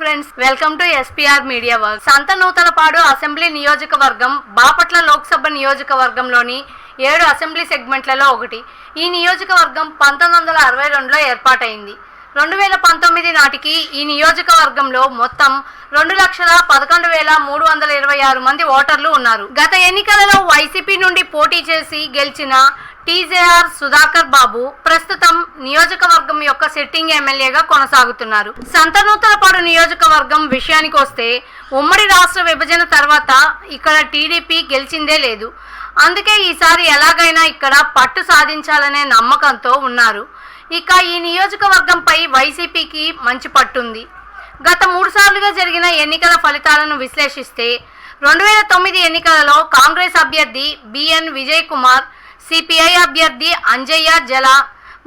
Friends, welcome to SPR media work. Santhanuthalapadu assembly నియోజకవర్గం బాపట్ల లోక్సభ నియోజకవర్గంలోని 7 assembly సెగ్మెంట్లలో ఒకటి. ఈ నియోజకవర్గం 1962లో ఏర్పాటైంది. 2019 నాటికి ఈ నియోజకవర్గంలో మొత్తం 2,11,326 మంది ఓటర్లు ఉన్నారు. గత ఎన్నికలలో వైసీపీ నుండి పోటీ చేసి గెలిచిన టీజేఆర్ సుధాకర్ బాబు ప్రస్తుతం నియోజకవర్గం యొక్క సిట్టింగ్ ఎమ్మెల్యేగా కొనసాగుతున్నారు. సంతనూతలపాడు నియోజకవర్గం విషయానికి వస్తే ఉమ్మడి రాష్ట్ర విభజన తర్వాత ఇక్కడ టీడీపీ గెలిచిందే లేదు. అందుకే ఈసారి ఎలాగైనా ఇక్కడ పట్టు సాధించాలనే నమ్మకంతో ఉన్నారు. ఇక ఈ నియోజకవర్గంపై వైసీపీకి మంచి పట్టుంది. గత 3 సార్లుగా జరిగిన ఎన్నికల ఫలితాలను విశ్లేషిస్తే 2009 ఎన్నికలలో కాంగ్రెస్ అభ్యర్థి బిఎన్ విజయ్ కుమార్, సిపిఐ అభ్యర్థి అంజయ్య జల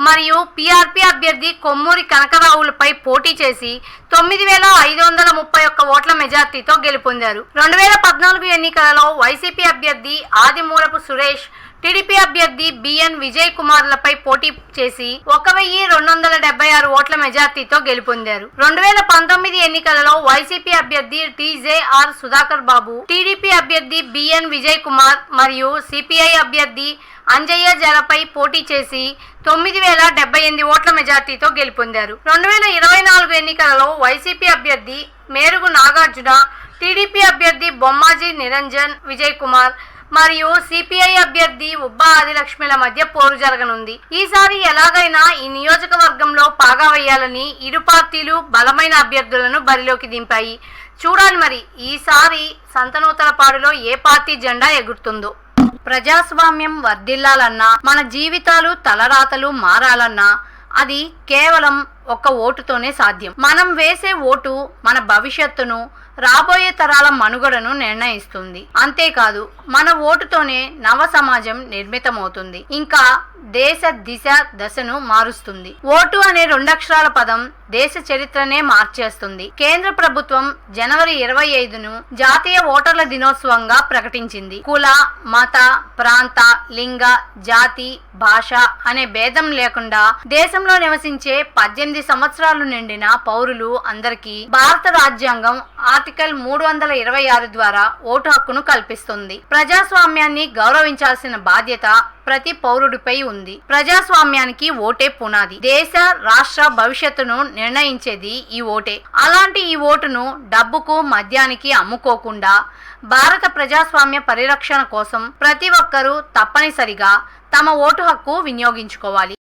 మరియు పిఆర్పి అభ్యర్థి కొమ్మూరి కనకరావులపై పోటీ చేసి 9,531 ఓట్ల మెజార్టీతో గెలుపొందారు. 2014 ఎన్నికలలో వైసీపీ అభ్యర్థి ఆదిమూలపు సురేష్, టీడీపీ అభ్యర్థి బిఎన్ విజయ్ కుమార్లపై పోటీ చేసి 1,276 ఓట్ల మెజార్టీతో గెలుపొందారు. 2019 ఎన్నికలలో వైసీపీ అభ్యర్థి టీజేఆర్ సుధాకర్ బాబు, టీడీపీ అభ్యర్థి బిఎన్ విజయ్ కుమార్ మరియు సిపిఐ అభ్యర్థి అంజయ్య జలపై పోటీ చేసి 9,078 ఓట్ల మెజార్టీతో గెలుపొందారు. 2024 ఎన్నికలలో వైసీపీ అభ్యర్థి మేరుగు నాగార్జున, టీడీపీ అభ్యర్థి బొమ్మాజీ నిరంజన్ విజయ్ కుమార్ మరియు సిపిఐ అభ్యర్థి ఉబ్బా ఆదిలక్ష్మిల మధ్య పోరు జరగనుంది. ఈసారి ఎలాగైనా ఈ నియోజకవర్గంలో పాగా వేయాలని ఇరు పార్టీలు బలమైన అభ్యర్థులను బరిలోకి దింపాయి. చూడాలి మరి ఈసారి సంతనూతలపాడులో ఏ పార్టీ జెండా ఎగురుతుందో. ప్రజాస్వామ్యం వర్ధిల్లాలన్నా, మన జీవితాలు తలరాతలు మారాలన్నా అది కేవలం ఒక్క ఓటుతోనే సాధ్యం. మనం వేసే ఓటు మన భవిష్యత్తును, రాబోయే తరాల మనుగడను నిర్ణయిస్తుంది. అంతేకాదు మన ఓటుతోనే నవ సమాజం నిర్మితమవుతుంది, ఇంకా దేశ దిశ దశను మారుస్తుంది. ఓటు అనే 2 అక్షరాల పదం దేశ చరిత్రనే మార్చేస్తుంది. కేంద్ర ప్రభుత్వం జనవరి 25ను జాతీయ ఓటర్ల దినోత్సవంగా ప్రకటించింది. కుల, మత, ప్రాంత, లింగ, జాతి, భాష అనే భేదం లేకుండా దేశంలో నివసించే 18 సంవత్సరాలు నిండిన పౌరులు అందరికీ భారత రాజ్యాంగం ఆర్టికల్ 326 ద్వారా ఓటు హక్కును కల్పిస్తుంది. ప్రజాస్వామ్యాన్ని గౌరవించాల్సిన బాధ్యత ప్రతి పౌరుడిపై ఉంది. ప్రజాస్వామ్యానికి ఓటే పునాది. దేశ రాష్ట్ర భవిష్యత్తును నిర్ణయించేది ఈ ఓటే. అలాంటి ఈ ఓటును డబ్బుకు, మద్యానికి అమ్ముకోకుండా భారత ప్రజాస్వామ్య పరిరక్షణ కోసం ప్రతి ఒక్కరూ తప్పనిసరిగా తమ ఓటు హక్కు వినియోగించుకోవాలి.